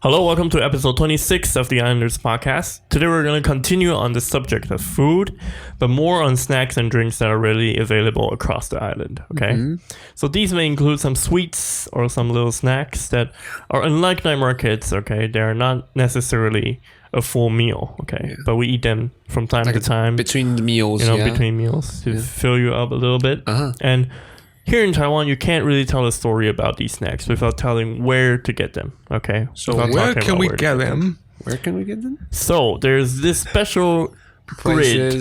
Hello, welcome to episode 26 of the Islanders podcast. Today we're going to continue on the subject of food, but more on snacks and drinks that are readily available across the island, okay? So these may include some sweets or some little snacks that are unlike night markets, okay? They are not necessarily a full meal, okay? Yeah. But we eat them from time to time. Between the meals, between meals to fill you up a little bit. And here in Taiwan, you can't really tell a story about these snacks without telling where to get them, okay? So where can we get them? Where can we get them? So there's this special grid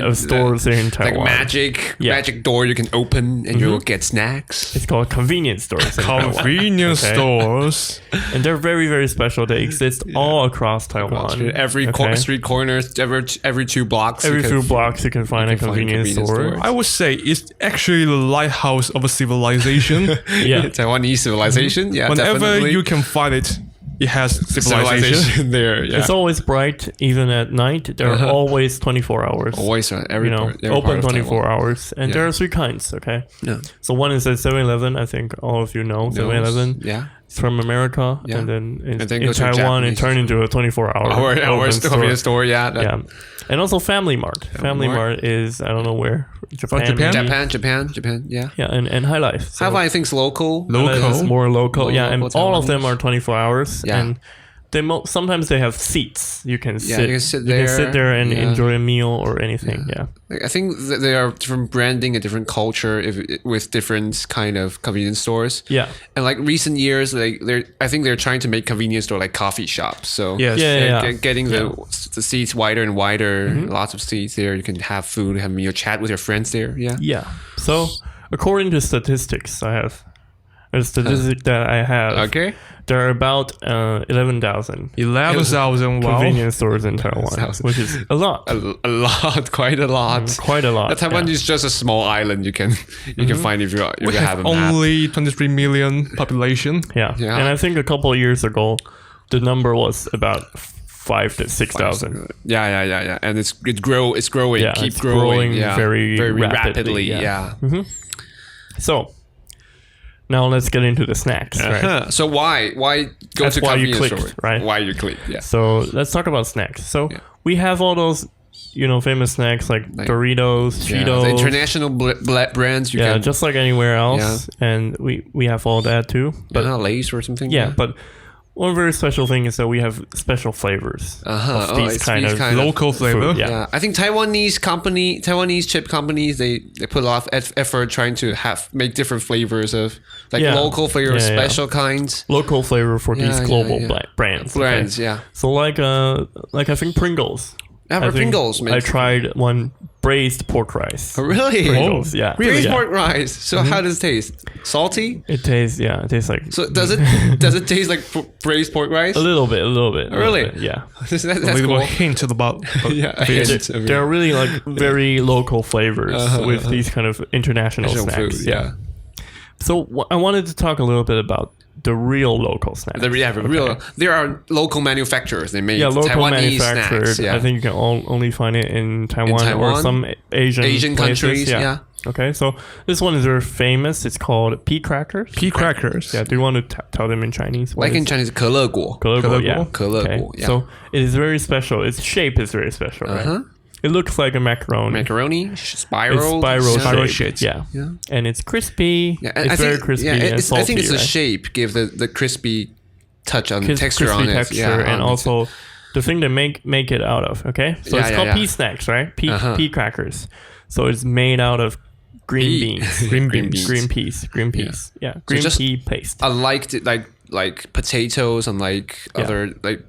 of stores here in Taiwan. Like magic door you can open and you'll get snacks. It's called convenience stores. Convenience stores. And they're very, very special. They exist all across Taiwan. Every street corner, every 2 blocks. Every few blocks you can find a convenience store. I would say it's actually the lighthouse of a civilization. Taiwanese civilization. Yeah, whenever definitely. you can find it, it has civilization there. Yeah. It's always bright, even at night. They're always 24 hours. Always, every open 24 hours. And there are 3 kinds, okay? Yeah. So one is at 7-Eleven. I think all of you know 7-Eleven. Yeah. It's from America. Yeah. And then in go to Taiwan, it turned into a 24-hour convenience store. Yeah. And also Family Mart. Family Mart is, I don't know where. Japan. Yeah. Yeah, and High Life. So High Life, I think, is local. It's more local. Yeah, and local all of them are 24 hours. Yeah. And sometimes they have seats. You can sit. You can sit there and enjoy a meal or anything. Yeah. I think that they are different branding, a different culture with different kind of convenience stores. Yeah. And like recent years, I think they're trying to make convenience store like coffee shops. So getting the seats wider and wider, lots of seats there. You can have food, have a meal, chat with your friends there. Yeah. Yeah. So according to statistics, I have a statistic that I have. Okay. There are about 11,000 wow. convenience stores in Taiwan, which is a lot. A lot, quite a lot. Quite a lot. Taiwan is just a small island you can find if you have a map. Only 23 million population. Yeah. And I think a couple of years ago, the number was about 5,000 to 6,000. Yeah. And it's growing. Yeah, keep it's growing very rapidly. Yeah. So now let's get into the snacks. Right? So why go to convenience store? Right? Why you click? Yeah. So let's talk about snacks. So we have all those, famous snacks like Doritos, Cheetos, the international brands. Just like anywhere else, and we have all that too. But Lay's or something. Yeah, but one very special thing is that we have special flavors of these kind of local flavor. Food, yeah. I think Taiwanese chip companies, they put a lot of effort trying to make different flavors of local flavors, special kinds. Local flavor for these global brands. Brands, okay? So like I think Pringles. Pringles. I tried one braised pork rice. Oh, really? Pringles, yeah. Braised pork rice. So how does it taste? Salty? It tastes like. So does it taste like braised pork rice? A little bit. Really? Yeah. That's a little cool. hint about there are really like very local flavors with these kind of international snacks. Food, yeah. So I wanted to talk a little bit about the real local snacks. There are local manufacturers. They make local Taiwanese manufactured. snacks. Yeah. I think you can only find it in Taiwan or some Asian countries. Yeah. Okay, so this one is very famous. It's called pea crackers. Pea crackers. Yeah. Do you want to tell them in Chinese? Like in Chinese, 可乐果. 可乐果, yeah. 可乐果, yeah. So it is very special. Its shape is very special, right? It looks like a macaroni. Spiral shaped. Yeah. And it's crispy. Yeah. It's very crispy and salty. I think it's the shape give the crispy touch on texture on it. Texture, and also the thing that make it out of. Okay, so it's called pea snacks, right? Pea crackers. So it's made out of green peas. Green peas. Yeah. Green pea paste. I liked it like potatoes and other like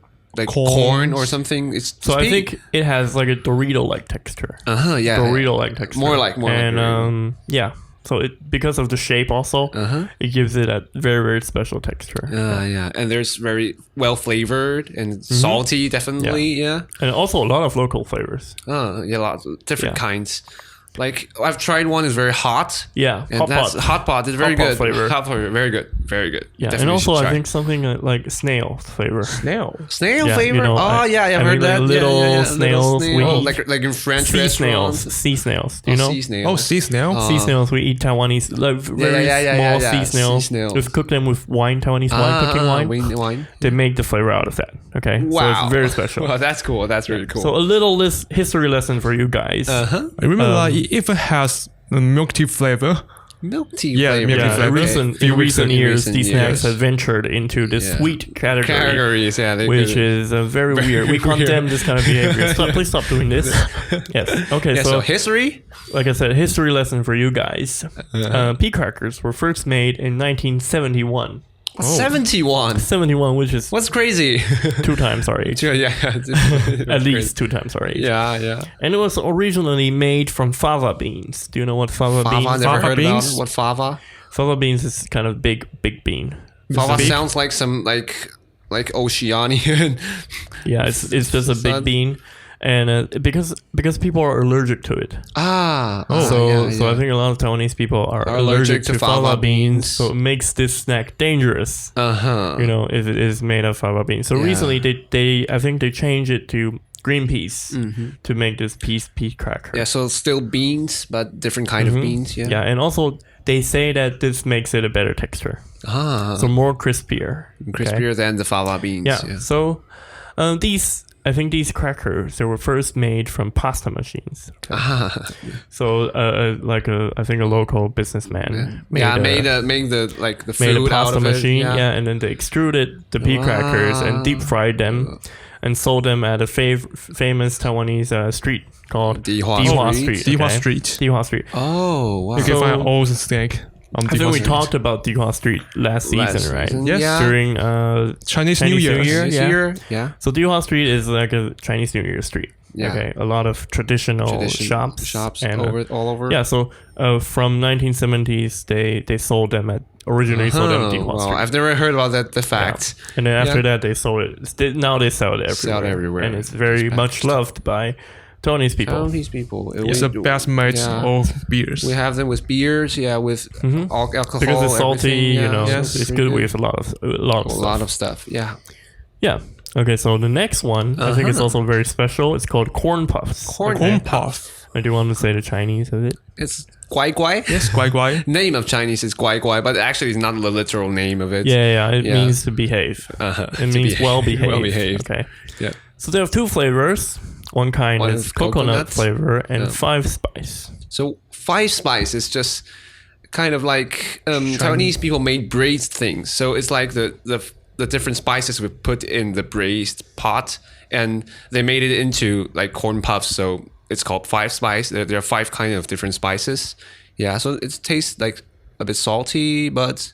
corn or something. I think it has like a Dorito-like texture. Dorito-like texture. More like. And so because of the shape also, it gives it a very, very special texture. And there's very well flavored and salty, definitely. Yeah. And also a lot of local flavors. Lots of different kinds. Like I've tried one is very hot. Yeah, hot pot is very good. Flavor. Hot flavor, very good. Very good. Yeah, Definitely and also should I try. think something like snail flavor. Snail Yeah, flavor. you know, I've heard like that. little snails. We Oh, eat like in French sea restaurants. snails. Sea snails. Do you know? Sea snails. Oh, sea snail. Sea snails. We eat Taiwanese, like very small sea snails. Sea snails. We cook them with wine, Taiwanese wine, cooking wine. They make the flavor out of that. Okay, Wow, so it's very special. Wow, that's cool. That's really cool. So a little history lesson for you guys. I remember if it has a milk tea flavor. Milk tea Yeah, flavor. milk tea flavor. In recent years, these snacks years. have ventured into the sweet Categories, yeah. which is very weird. We condemn this kind of behavior. Please stop doing this. Yes. Okay. Yeah, so history? Like I said, history lesson for you guys. Pea crackers were first made in 1971. 71. 71, which is What's crazy? 2 times our age. Yeah. At least 2 times our age. Yeah. And it was originally made from fava beans. Do you know what fava beans? Fava, never Fava heard beans? about what fava? Fava beans is kind of big bean. Fava Big. sounds like some like Oceanian. Yeah, it's just a big bean, and because people are allergic to it. So I think a lot of Taiwanese people are allergic to fava beans, so it makes this snack dangerous. You know, if it is made of fava beans. So recently I think they changed it to green peas to make this pea cracker. Yeah, so still beans, but different kind of beans. Yeah, and also they say that this makes it a better texture. So more crispier. Crispier than the fava beans. Yeah. So I think these crackers, they were first made from pasta machines. So I think a local businessman made the food a pasta out of machine. it. Yeah, and then they extruded the pea crackers and deep fried them and sold them at a famous Taiwanese street called Dihua Street. Dihua Street. Oh, wow. You can find all the snack on I think Dihua we Street. talked about Dihua Street last season, right? Yes. Yeah. During Chinese New Year. Yeah. So Dihua Street is like a Chinese New Year street. Yeah. Okay, a lot of traditional shops and all over. Yeah, so from 1970s they sold them originally sold them at Dihua Street. I've never heard about the fact. Yeah. And then after that they sold it. Now they sell it everywhere. And it's very much loved by Taiwanese people. It's the best mate of beers. We have them with beers, with alcohol. Because it's salty, everything, it's good with a lot of stuff. Yeah. Yeah. Okay, so the next one I think is also very special. It's called corn puffs. Corn puff. I do want to say the Chinese of it. It's guai guai. Yes, guai guai. Name of Chinese is guai guai, but actually it's not the literal name of it. Yeah. It means to behave. It means well behaved. Well behaved. Okay. Yeah. So they have 2 flavors. One kind is coconut flavor and 5 spice. So 5 spice is just kind of like Taiwanese people made braised things. So it's like the different spices we put in the braised pot, and they made it into like corn puffs. So it's called 5 spice. There are 5 kind of different spices. Yeah, so it tastes like a bit salty, but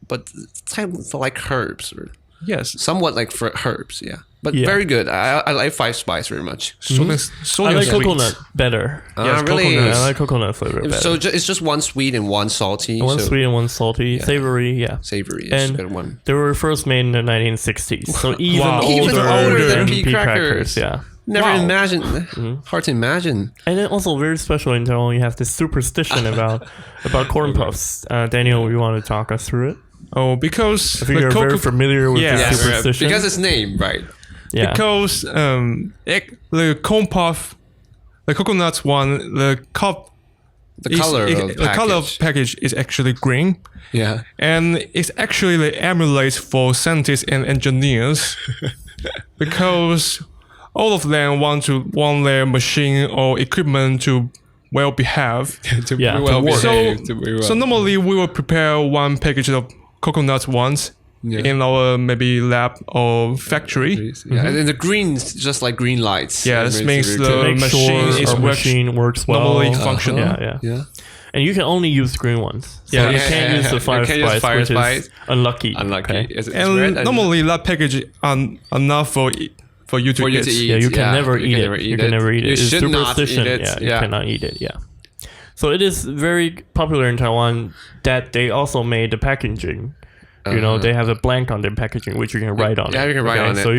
it's kind of like herbs. Yes. Somewhat like for herbs, But very good. I like 5 spice very much. So I like coconut better. Really? I like coconut flavor better. So it's just one sweet and one salty. One sweet and one salty. Savory, Savory is and a good one. They were first made in the 1960s. So even older older than than pea crackers. Yeah. Never imagined. Hard to imagine. And then also very special in Taiwan, you have this superstition about corn puffs. Daniel, you want to talk us through it? Oh, because I think you're very familiar with this superstition. Because it's named, right? Yeah. Because the corn puff, the coconut one, the color of the package is actually green. Yeah. And it's actually the amulet for scientists and engineers because all of them want their machine or equipment to well behave. to work. So normally we will prepare one package of coconut ones in our maybe lab or factory. Yeah, and then the green's just like green lights. Yeah, this means the machine works well. Normally functional. Yeah. And you can only use green ones. So you can't use the 5 spice, which is unlucky. Okay. And normally that package is enough for you to eat. Yeah, you can never eat it. You can never eat it. You should not eat it. Yeah, you cannot eat it. Yeah. So it is very popular in Taiwan that they also made the packaging You know, they have a blank on their packaging which you can write on. Yeah, you can write on it. So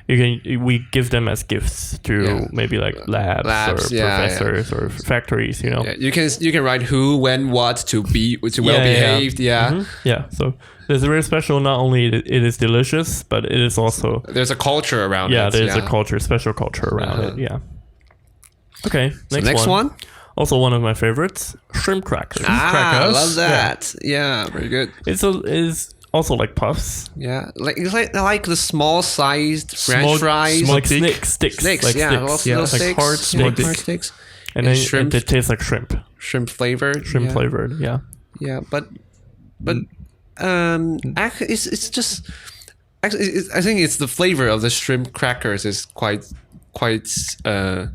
we give them as gifts to maybe like labs or professors or factories. You know, you can write who, when, what to be well behaved. Yeah. So it's very special. Not only it is delicious, but it is also there's a culture around it. Yeah, there's a culture, special culture around it. Yeah. Okay. Next one. Also one of my favorites, shrimp crackers. I love that. Yeah, very good. It's also like puffs. Yeah, like the small sized French fries, like sticks. Like hard sticks. And then shrimp. It tastes like shrimp flavored. Flavored. Yeah. Yeah, but actually, it's just actually I think it's the flavor of the shrimp crackers is quite not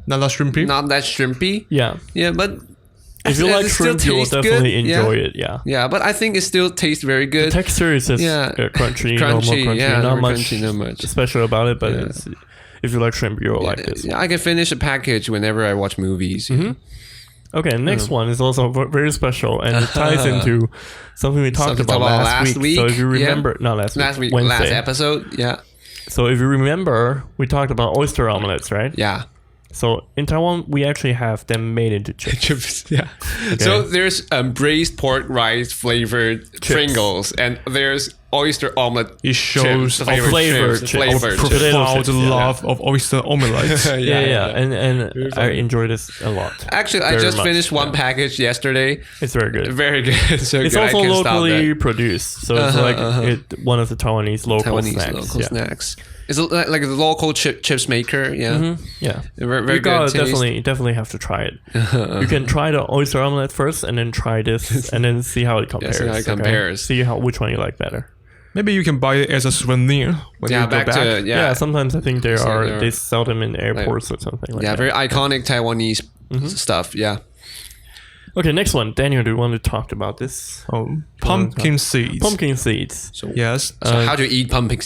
that shrimpy. Yeah, but if you like shrimp, you will definitely enjoy it. Yeah, but I think it still tastes very good. The texture is just crunchy, normal crunchy. Not much special about it, but if you like shrimp, you'll like this. Yeah, I can finish a package whenever I watch movies. Okay, next one is also very special, and it ties into something we talked about last week. So if you remember, not last week, Wednesday. Last episode, yeah. So if you remember, we talked about oyster omelets, right? Yeah. So in Taiwan, we actually have them made into chips. Yeah. Okay. So there's braised pork rice flavored Pringles, and there's oyster omelet. It shows flavored profound love of oyster omelets. Yeah. And I enjoy this a lot. Actually, I just finished one package yesterday. It's very good. Very good. So it's also locally produced, so it's like one of the Taiwanese local snacks. It's like a local chips maker, yeah. Yeah. Very you gotta definitely have to try it. You can try the oyster omelet first, and then try this, and then see how it compares. See which one you like better. Maybe you can buy it as a souvenir when you go back. Yeah, sometimes I think they sell them in airports or something like that. Yeah, very iconic Taiwanese stuff, yeah. Okay, next one. Daniel, do you want to talk about this? Pumpkin seeds. Pumpkin seeds. So, yes. So how do you eat pumpkin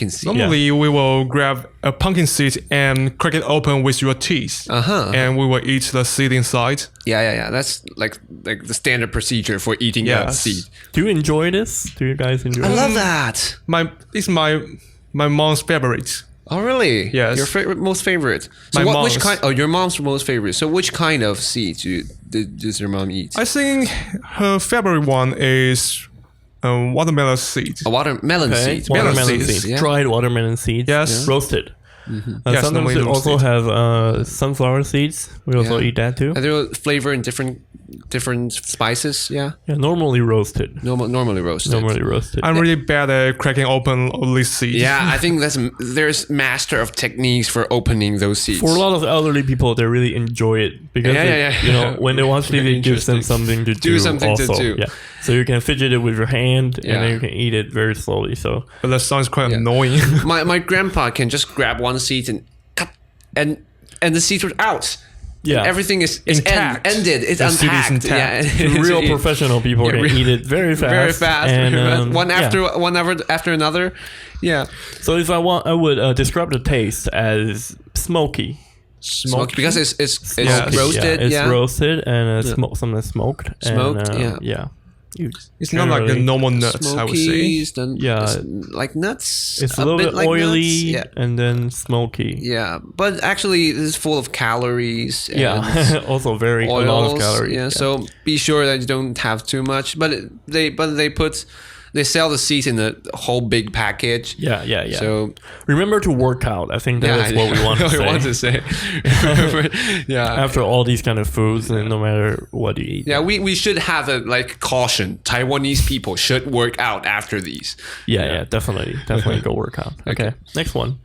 seeds? Normally, we will grab a pumpkin seed and crack it open with your teeth. And we will eat the seed inside. Yeah. That's like the standard procedure for eating that seed. Do you enjoy this? Do you guys enjoy it? I love that. It's my mom's favorite. Oh, really? Yes. Your most favorite. So which kind? Oh, your mom's most favorite. So which kind of seeds does your mom eat? I think her favorite one is watermelon seeds. Watermelon seeds. Watermelon seeds. Yeah. Dried watermelon seeds. Yes. Roasted. Sometimes we also have sunflower seeds. We also eat that too. And they're flavored in different spices. Yeah. Normally roasted. Normally roasted. I'm really bad at cracking open all these seeds. Yeah, I think there's master of techniques for opening those seeds. For a lot of elderly people, they really enjoy it because when they watch TV, it gives them something to do. Yeah. So you can fidget it with your hand, and then you can eat it very slowly. So, but that sounds quite annoying. My grandpa can just grab one seed and cut, and the seeds were out. Yeah, everything is intact. Ended. It's unpacked. Yeah, real professional people can eat it very fast. Very fast. And, one after another. Yeah. So if I would describe the taste as smoky. Smoky because it's roasted. It's roasted and something smoked. Yeah. It's not like the normal nuts, I would say. Like nuts. It's a little bit like oily and then smoky. Yeah, but actually it's full of calories. And also a lot of calories. Yeah, so be sure that you don't have too much. But they sell the seeds in a whole big package. Yeah. So remember to work out. I think that is what we want to say. After all these kind of foods, and no matter what you eat. Yeah, we should have a caution. Taiwanese people should work out after these. Yeah, definitely go work out. Okay, next one.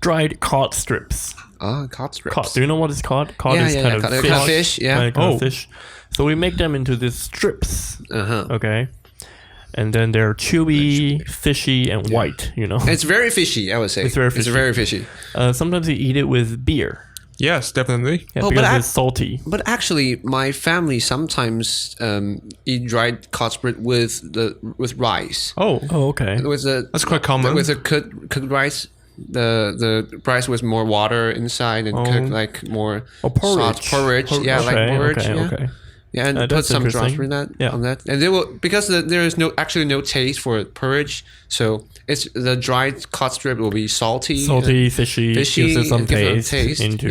Dried cod strips. Cod strips. Cod. Do you know what it's called? Cod is kind of fish. Yeah. Kind of fish. So we make them into these strips. Okay. And then they're chewy, fishy, and white, It's very fishy, I would say. It's very fishy. Sometimes you eat it with beer. Yes, definitely. Yeah, because it's salty. But actually, my family sometimes eat dried cod strip with rice. Oh, okay. That's quite common. With a cooked rice. The rice with more water inside and cooked like more porridge. Porridge. Yeah, like porridge. Okay. Yeah, and put some strawberry on that, and they will, because there is no taste for porridge, so it's the dried cod strip will be salty, fishy, gives it some taste into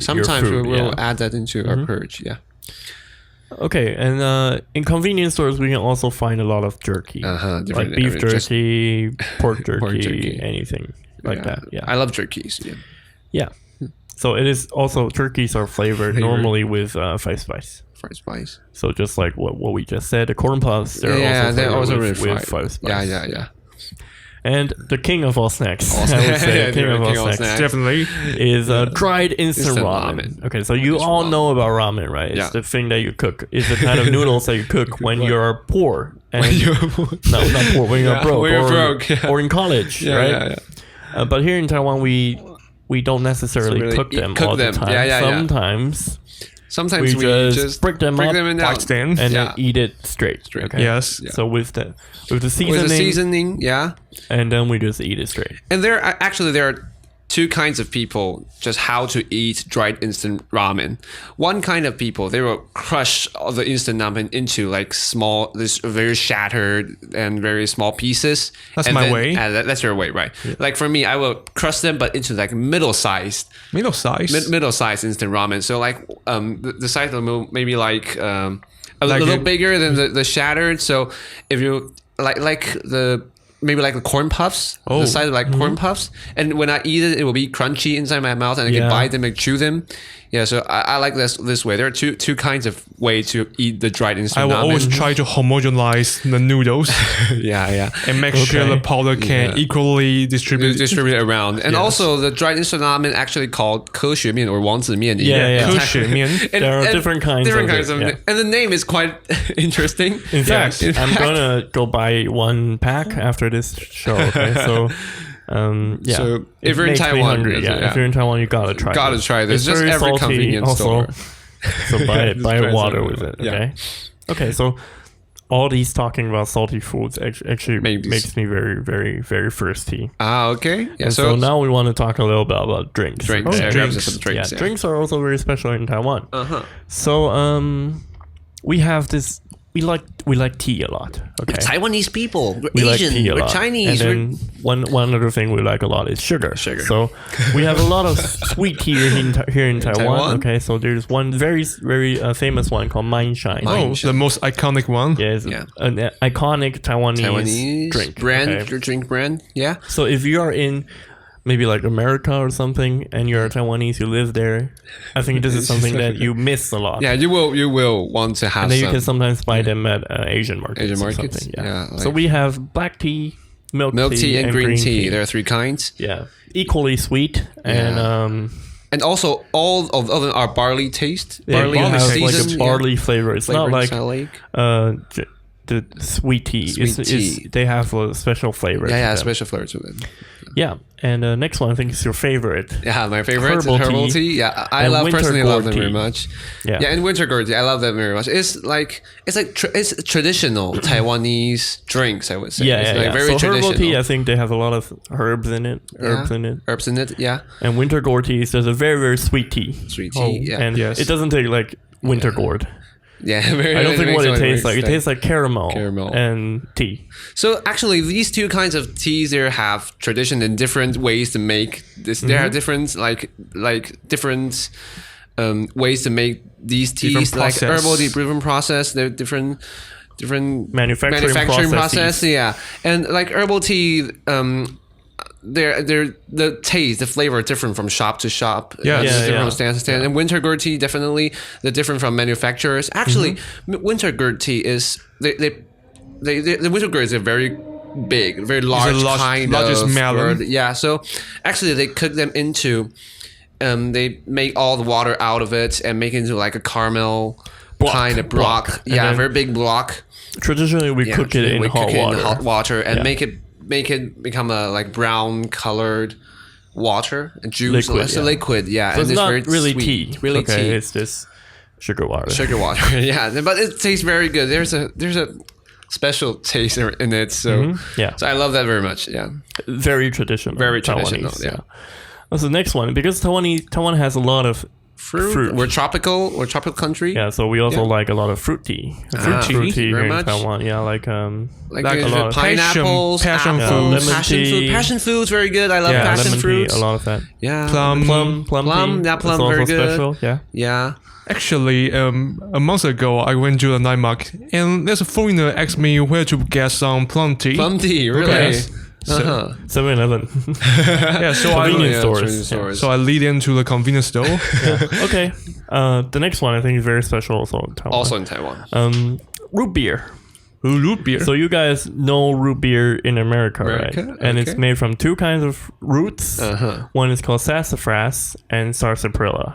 Sometimes your food, we'll add that into our porridge. Yeah. Okay, and in convenience stores we can also find a lot of jerky, like beef jerky, pork jerky, anything like that. Yeah, I love jerkies. Yeah. So it is also, turkeys are flavored normally with fried spice. Fried spice. So just like what we just said, the corn puffs, they're also with fried spice. Yeah. And the king of all snacks, I would say, king of all snacks, definitely, is dried instant ramen. Okay, so you all know about ramen, right? It's the thing that you cook. It's the kind of noodles that you cook when you're poor. When you're not poor, when you're broke, or in college, right? But here in Taiwan, we don't necessarily cook them all the time. Sometimes we just break them up and then eat it straight. Okay? Yes. Yeah. So with the seasoning, and then we just eat it straight. And there are two kinds of people just how to eat dried instant ramen. One kind of people, they will crush all the instant ramen into like this very shattered and very small pieces. That's my way. That's your way, right? Yeah. Like for me, I will crush them, but into like middle-sized instant ramen. So like the size of maybe like a little bigger than the shattered. So if you maybe like the corn puffs, the size of like corn puffs. And when I eat it, it will be crunchy inside my mouth, and I can bite them and chew them. Yeah, so I like this way. There are two kinds of ways to eat the dried instant ramen. I will always try to homogenize the noodles. And make sure the powder can equally distribute around. And also the dried instant ramen actually called 科学面 or 王子面. 科学面. There are different kinds of it. And the name is quite interesting. In fact, I'm gonna go buy one pack after this show. Okay, so. So if you're in Taiwan, if you're in Taiwan, you gotta try. This. It's just every salty, convenience store. So buy water with it. Okay. Okay. So all these talking about salty foods actually makes me very, very, very thirsty. Okay. Yeah. So now we want to talk a little bit about drinks. Drinks. Drinks are also very special in Taiwan. So we have this. We like tea a lot. Okay, Taiwanese people, we Asian, like tea a we're lot. Chinese. And then one other thing we like a lot is sugar. So we have a lot of sweet tea here in Taiwan. Okay, so there's one very very famous one called Mine Shine. The most iconic one. Yes, an iconic Taiwanese drink brand, your drink brand. Yeah. So if you are in maybe like America or something, and you're Taiwanese, you live there, I think this is something that you miss a lot. Yeah, you will want to have. And then you can sometimes buy them at Asian markets. Or something. Yeah. So we have black tea, milk tea, and green tea. There are three kinds. Yeah, equally sweet and also all of them are barley taste. Barley has like a barley flavor. It's not like the sweet tea. They have a special flavor. Yeah, special flavor to them. Yeah, and next one I think is your favorite. Yeah, my favorite herbal tea. Yeah, I personally love them very much. Yeah, and winter gourd tea, I love them very much. It's traditional Taiwanese drinks, I would say. Yeah, it's very so traditional. Herbal tea, I think they have a lot of herbs in it. Yeah. And winter gourd tea is just a very very sweet tea. And it doesn't take like winter gourd. Yeah, I don't think what it tastes like. It tastes like caramel and tea. So actually, these two kinds of teas there have tradition and different ways to make this. There are different different ways to make these teas, like herbal tea, different process. They're different manufacturing process. Yeah, and like herbal tea. The taste, the flavor are different from shop to shop. Different from stand to stand. And winter gourd tea, definitely, they're different from manufacturers. Actually, winter gourd tea is the winter gourd is a very big, very largest melon. Yeah, so actually they cook them into. They make all the water out of it and make it into like a caramel kind of block. Yeah, very big block. Traditionally, we cook it in hot water and make it become a like brown colored water and juice. Liquid. Yeah. So and it's not very really sweet. tea. Really tea. It's just sugar water. Yeah, but it tastes very good. There's a special taste in it. So so I love that very much. Yeah. Very traditional. Very traditional. Taiwanese, yeah. So the next one, because Taiwan has a lot of Fruit. We're tropical country. Yeah, so we also like a lot of fruit tea. Fruit tea here in Taiwan. Yeah, like a lot of pineapples, passion fruit. Passion fruit's very good. I love passion fruit. A lot of that. Yeah. Plum. That plum very good. Special. Yeah. Yeah. Actually, a month ago, I went to the night market, and there's a foreigner asked me where to get some plum tea. Plum tea, really? Yes. 7-Eleven. Yeah, so convenience stores. Yeah. So I lead into the convenience store. Okay. The next one I think is very special also in Taiwan. Also in Taiwan. Root beer. Root beer. So you guys know root beer in America, right? And it's made from two kinds of roots. One is called sassafras and sarsaparilla.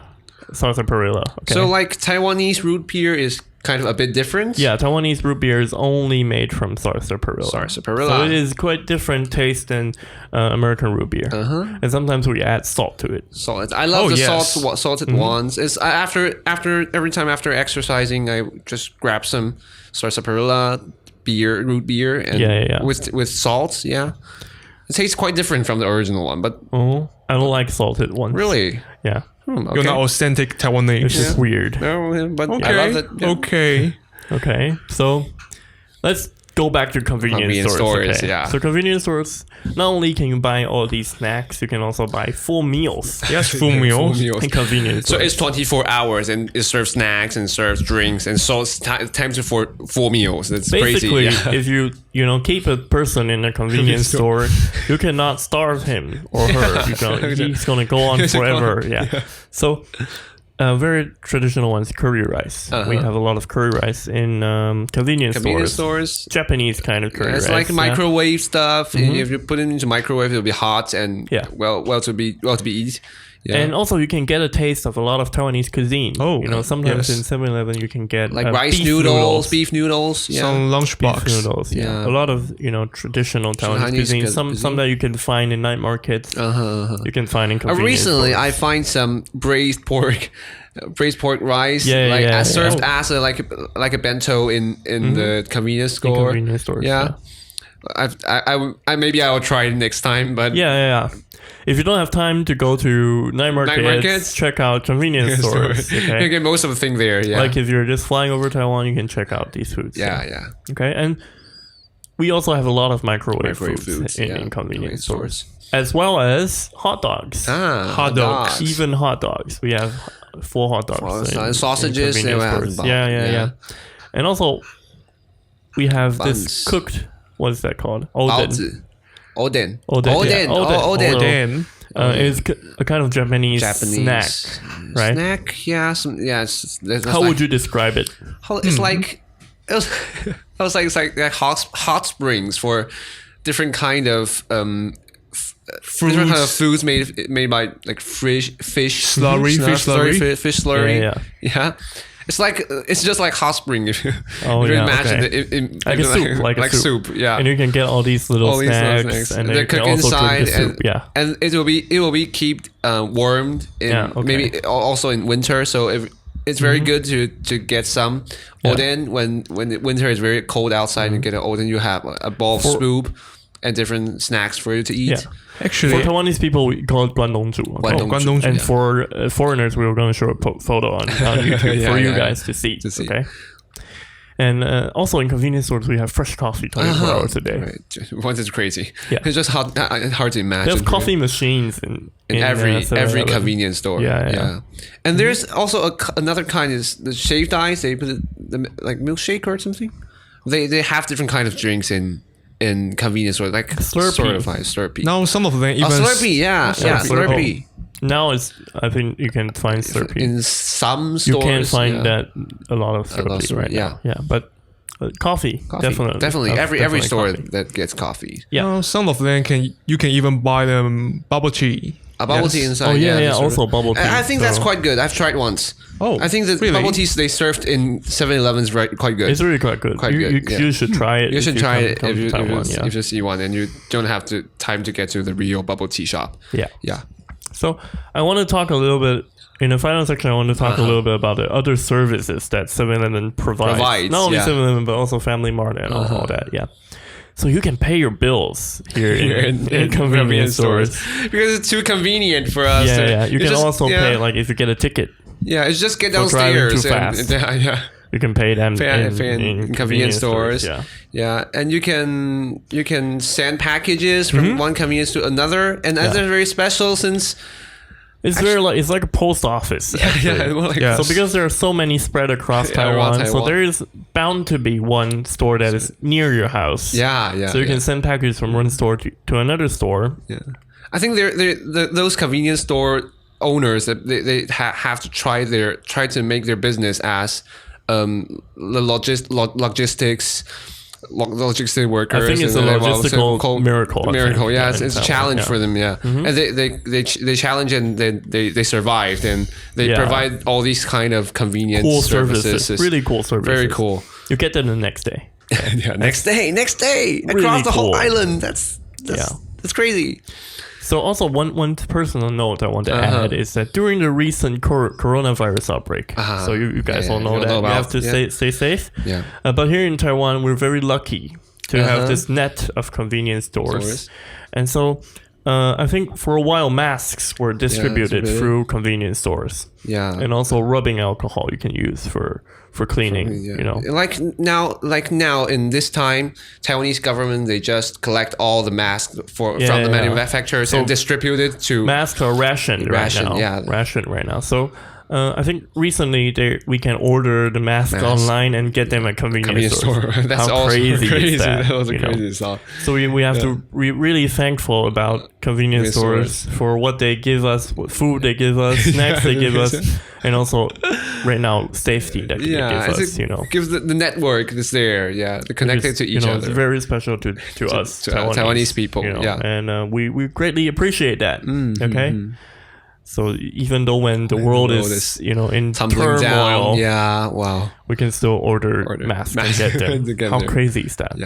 Okay. So like Taiwanese root beer is kind of a bit different. Yeah, Taiwanese root beer is only made from sarsaparilla. So it is quite different taste than American root beer. And sometimes we add salt to it. Salt. I love salted ones. It's every time after exercising, I just grab some sarsaparilla root beer, and with salt. Yeah, it tastes quite different from the original one, but I don't like salted ones. Really? Yeah. Okay. You're not authentic Taiwanese. It's just weird. No, but okay. I love it. Yeah. Okay. So let's go back to convenience stores. Okay. Yeah. So convenience stores, not only can you buy all these snacks, you can also buy full meals. Yes, full meals. In convenience stores. So it's 24 hours and it serves snacks and serves drinks, and so it's time for full meals. That's basically crazy. If you keep a person in a convenience store, you cannot starve him or her. He's gonna go on forever. Yeah. So very traditional ones, curry rice. We have a lot of curry rice in convenience stores. Japanese kind of curry rice. It's like microwave stuff. If you put it into microwave, it'll be hot and well to be eaten. Yeah. And also you can get a taste of a lot of Taiwanese cuisine. Sometimes in 7-Eleven you can get like rice noodles, beef noodles, some lunchbox noodles. Yeah. A lot of traditional Taiwanese cuisine. Some that you can find in night markets. You can find in convenience recently stores. I find some braised pork rice served as a bento in the convenience store. In convenience stores, yeah. I maybe I will try it next time, but if you don't have time to go to night markets, check out convenience stores. Okay? You can get most of the thing there. Yeah. Like if you're just flying over Taiwan, you can check out these foods. Yeah. Okay, and we also have a lot of microwave foods in convenience stores, as well as hot dogs. Hot dogs. Even hot dogs. We have full hot dogs. And sausages. Yeah. And also, we have this cooked. What is that called? Oden. It's a kind of Japanese snack, right? How would you describe it? It's like it's like hot springs for different kind of different kind of foods made by like fish slurry. Yeah. It's just like hot spring if you imagine it like a soup, like soup. Yeah, and you can get all these little snacks, and they're cooked inside, and it will be kept warmed in maybe also in winter. So it's very good to get some oden when the winter is very cold outside. And get an oden, you have a bowl of soup and different snacks for you to eat. Yeah. Actually, for Taiwanese people, we call it guandongzhu. And for foreigners, we were going to show a photo on YouTube for you guys to see. Okay. And also in convenience stores, we have fresh coffee 24 hours a day. Right. Once it's crazy. Yeah. It's just hard to imagine. There's coffee machines in every convenience store. Yeah. And there's also another kind is the shaved ice. They put it like milkshake or something. They have different kind of drinks in convenience stores, like Slurpee. Now some of them even Slurpee, Slurpee. Now I think you can find Slurpee in some stores. You can find that a lot of Slurpee right now. Yeah, but coffee, definitely. Every store coffee that gets coffee. Yeah, some of them you can even buy them bubble tea. A bubble tea inside. Oh yeah. Also bubble tea. I think that's quite good. I've tried once. I think the bubble teas they served in 7-Eleven is quite good. It's really quite good. You should try it. You should try it if you see one, and you don't have time to get to the real bubble tea shop. Yeah. So I want to talk a little bit. In the final section, I want to talk a little bit about the other services that 7-Eleven provides. Not only 7-Eleven, but also Family Mart and all that. Yeah. So you can pay your bills here in convenience stores because it's too convenient for us. You can also pay, like if you get a ticket, Yeah, it's just get downstairs. Yeah. You can pay them in convenience stores. Yeah, and you can send packages from one convenience to another, and that's very special since it's like a post office. So because there are so many spread across Taiwan, so there is bound to be one store that is near your house. So you can send packages from one store to another store. Yeah, I think those convenience store owners that they have to try to make their business as the logistics workers. I think it's a logistical miracle. It's a challenge for them. And they challenge and they survived, and they provide all these kind of convenience services. Really cool services. Very cool. You get them the next day. Next day really across the whole cool. island. That's crazy. So also one personal note I want to add is that during the recent coronavirus outbreak, so you guys all know that you have to stay safe. But here in Taiwan, we're very lucky to have this net of convenience stores. And so I think for a while masks were distributed through convenience stores. And also rubbing alcohol you can use for cleaning, you know. Like now in this time, Taiwanese government, they just collect all the masks from the manufacturers and distribute it to... Masks are rationed right now. So I think recently we can order the masks online and get them at convenience store. That's How crazy is that? That was a crazy stuff. So we have to be really thankful about convenience stores for what they give us, what food they give us, snacks they give us, and also right now safety that they give us. You know, gives the network that's there. They're connected to each other. It's very special to us Taiwanese people. You know, and we greatly appreciate that. Okay. So even though when the world is in turmoil, down. we can still order masks and get them. How crazy is that?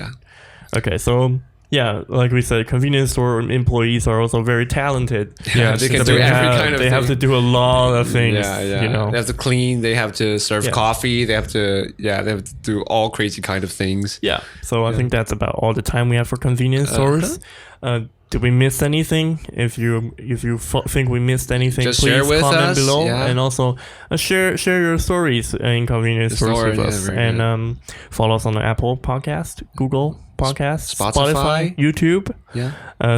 Okay, so like we said, convenience store employees are also very talented. They can do every kind of thing. They have to do a lot of things. You know, they have to clean. They have to serve coffee. They have to do all crazy kind of things. So I think that's about all the time we have for convenience stores. Did we miss anything? If you think we missed anything, just please comment below, and also share your stories in convenience stores with us, and follow us on the Apple Podcast, Google Podcast, Spotify, YouTube.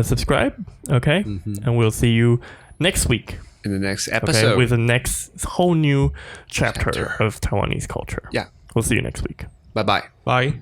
Subscribe, okay, and we'll see you next week in the next episode with the next whole new chapter of Taiwanese culture. Yeah, we'll see you next week. Bye. Bye.